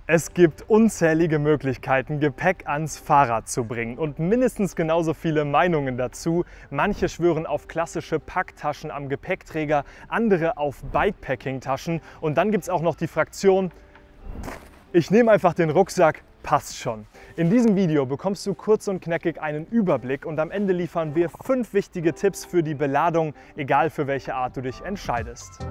Es gibt unzählige Möglichkeiten, Gepäck ans Fahrrad zu bringen und mindestens genauso viele Meinungen dazu. Manche schwören auf klassische Packtaschen am Gepäckträger, andere auf Bikepacking-Taschen und dann gibt es auch noch die Fraktion, ich nehme einfach den Rucksack, passt schon. In diesem Video bekommst du kurz und knackig einen Überblick und am Ende liefern wir 5 wichtige Tipps für die Beladung, egal für welche Art du dich entscheidest.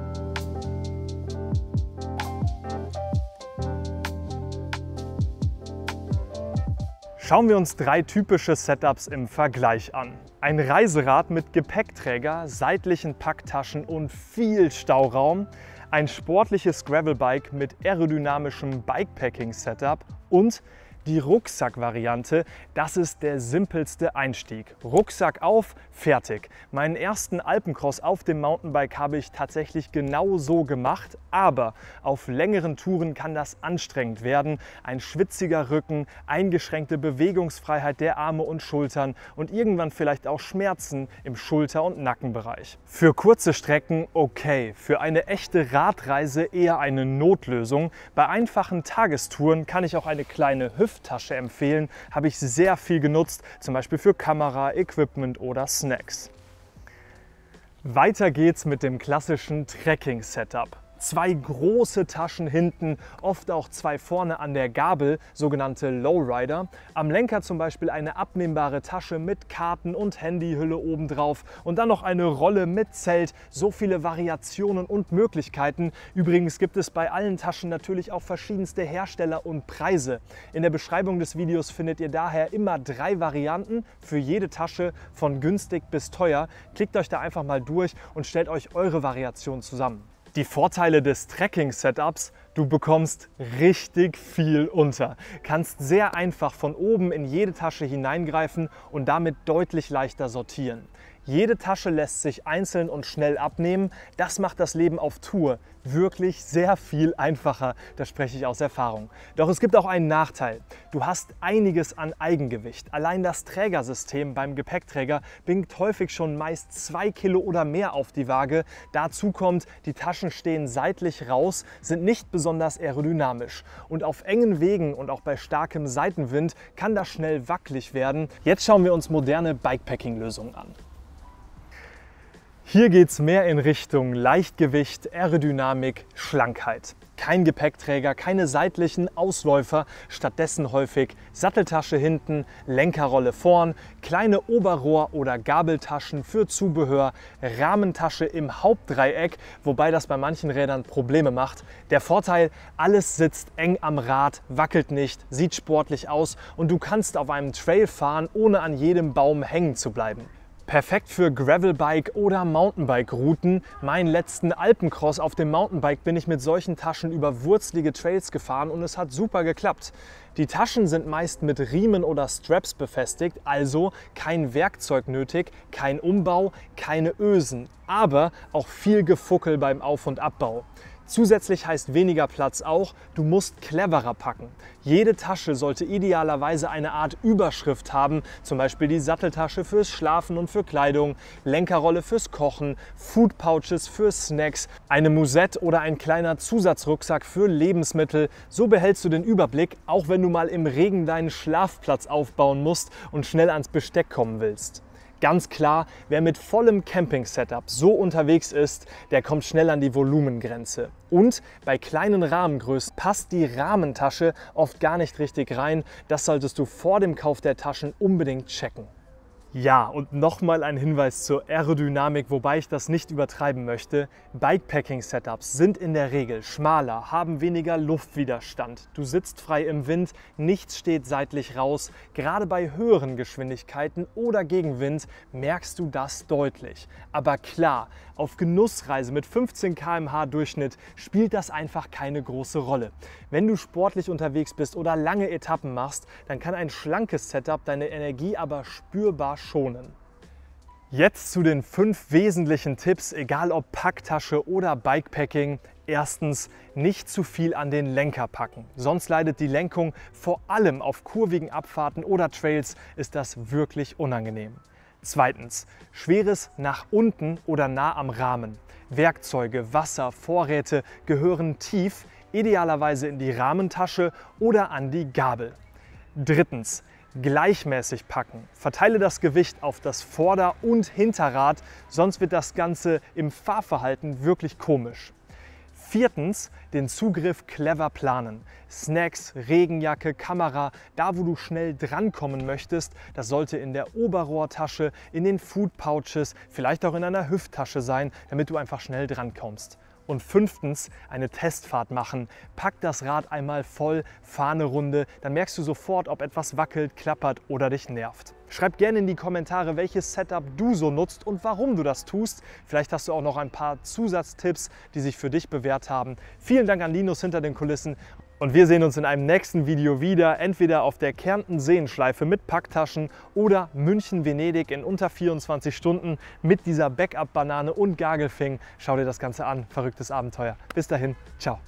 Schauen wir uns 3 typische Setups im Vergleich an. Ein Reiserad mit Gepäckträger, seitlichen Packtaschen und viel Stauraum, ein sportliches Gravelbike mit aerodynamischem Bikepacking-Setup und die Rucksack-Variante, das ist der simpelste Einstieg. Rucksack auf, fertig. Meinen ersten Alpencross auf dem Mountainbike habe ich tatsächlich genau so gemacht, aber auf längeren Touren kann das anstrengend werden. Ein schwitziger Rücken, eingeschränkte Bewegungsfreiheit der Arme und Schultern und irgendwann vielleicht auch Schmerzen im Schulter- und Nackenbereich. Für kurze Strecken okay, für eine echte Radreise eher eine Notlösung. Bei einfachen Tagestouren kann ich auch eine kleine Hüfttasche empfehlen, habe ich sehr viel genutzt, zum Beispiel für Kamera, Equipment oder Snacks. Weiter geht's mit dem klassischen Trekking-Setup. 2 große Taschen hinten, oft auch 2 vorne an der Gabel, sogenannte Lowrider. Am Lenker zum Beispiel eine abnehmbare Tasche mit Karten und Handyhülle obendrauf und dann noch eine Rolle mit Zelt. So viele Variationen und Möglichkeiten. Übrigens gibt es bei allen Taschen natürlich auch verschiedenste Hersteller und Preise. In der Beschreibung des Videos findet ihr daher immer 3 Varianten für jede Tasche, von günstig bis teuer. Klickt euch da einfach mal durch und stellt euch eure Variation zusammen. Die Vorteile des Trekking-Setups: Du bekommst richtig viel unter, kannst sehr einfach von oben in jede Tasche hineingreifen und damit deutlich leichter sortieren. Jede Tasche lässt sich einzeln und schnell abnehmen. Das macht das Leben auf Tour wirklich sehr viel einfacher. Da spreche ich aus Erfahrung. Doch es gibt auch einen Nachteil. Du hast einiges an Eigengewicht. Allein das Trägersystem beim Gepäckträger bringt häufig schon meist 2 Kilo oder mehr auf die Waage. Dazu kommt, die Taschen stehen seitlich raus, sind nicht besonders aerodynamisch. Und auf engen Wegen und auch bei starkem Seitenwind kann das schnell wackelig werden. Jetzt schauen wir uns moderne Bikepacking-Lösungen an. Hier geht es mehr in Richtung Leichtgewicht, Aerodynamik, Schlankheit. Kein Gepäckträger, keine seitlichen Ausläufer, stattdessen häufig Satteltasche hinten, Lenkerrolle vorn, kleine Oberrohr- oder Gabeltaschen für Zubehör, Rahmentasche im Hauptdreieck, wobei das bei manchen Rädern Probleme macht. Der Vorteil: alles sitzt eng am Rad, wackelt nicht, sieht sportlich aus und du kannst auf einem Trail fahren, ohne an jedem Baum hängen zu bleiben. Perfekt für Gravelbike- oder Mountainbike-Routen. Meinen letzten Alpencross auf dem Mountainbike bin ich mit solchen Taschen über wurzelige Trails gefahren und es hat super geklappt. Die Taschen sind meist mit Riemen oder Straps befestigt, also kein Werkzeug nötig, kein Umbau, keine Ösen, aber auch viel Gefuckel beim Auf- und Abbau. Zusätzlich heißt weniger Platz auch, du musst cleverer packen. Jede Tasche sollte idealerweise eine Art Überschrift haben, zum Beispiel die Satteltasche fürs Schlafen und für Kleidung, Lenkerrolle fürs Kochen, Food Pouches für Snacks, eine Musette oder ein kleiner Zusatzrucksack für Lebensmittel. So behältst du den Überblick, auch wenn du mal im Regen deinen Schlafplatz aufbauen musst und schnell ans Besteck kommen willst. Ganz klar, wer mit vollem Camping-Setup so unterwegs ist, der kommt schnell an die Volumengrenze. Und bei kleinen Rahmengrößen passt die Rahmentasche oft gar nicht richtig rein. Das solltest du vor dem Kauf der Taschen unbedingt checken. Ja, und nochmal ein Hinweis zur Aerodynamik, wobei ich das nicht übertreiben möchte. Bikepacking-Setups sind in der Regel schmaler, haben weniger Luftwiderstand. Du sitzt frei im Wind, nichts steht seitlich raus. Gerade bei höheren Geschwindigkeiten oder Gegenwind merkst du das deutlich. Aber klar, auf Genussreise mit 15 km/h Durchschnitt spielt das einfach keine große Rolle. Wenn du sportlich unterwegs bist oder lange Etappen machst, dann kann ein schlankes Setup deine Energie aber spürbar schonen. Jetzt zu den 5 wesentlichen Tipps, egal ob Packtasche oder Bikepacking. Erstens, nicht zu viel an den Lenker packen, sonst leidet die Lenkung. Vor allem auf kurvigen Abfahrten oder Trails ist das wirklich unangenehm. Zweitens, Schweres nach unten oder nah am Rahmen. Werkzeuge, Wasser, Vorräte gehören tief idealerweise in die Rahmentasche oder an die Gabel. Drittens, gleichmäßig packen. Verteile das Gewicht auf das Vorder- und Hinterrad, sonst wird das Ganze im Fahrverhalten wirklich komisch. Viertens, den Zugriff clever planen. Snacks, Regenjacke, Kamera, da wo du schnell drankommen möchtest, das sollte in der Oberrohrtasche, in den Food Pouches, vielleicht auch in einer Hüfttasche sein, damit du einfach schnell drankommst. Und fünftens, eine Testfahrt machen. Pack das Rad einmal voll, fahr eine Runde, dann merkst du sofort, ob etwas wackelt, klappert oder dich nervt. Schreib gerne in die Kommentare, welches Setup du so nutzt und warum du das tust. Vielleicht hast du auch noch ein paar Zusatztipps, die sich für dich bewährt haben. Vielen Dank an Linus hinter den Kulissen. Und wir sehen uns in einem nächsten Video wieder, entweder auf der Kärnten-Seenschleife mit Packtaschen oder München-Venedig in unter 24 Stunden mit dieser Backup-Banane und Gagelfing. Schau dir das Ganze an, verrücktes Abenteuer. Bis dahin, ciao.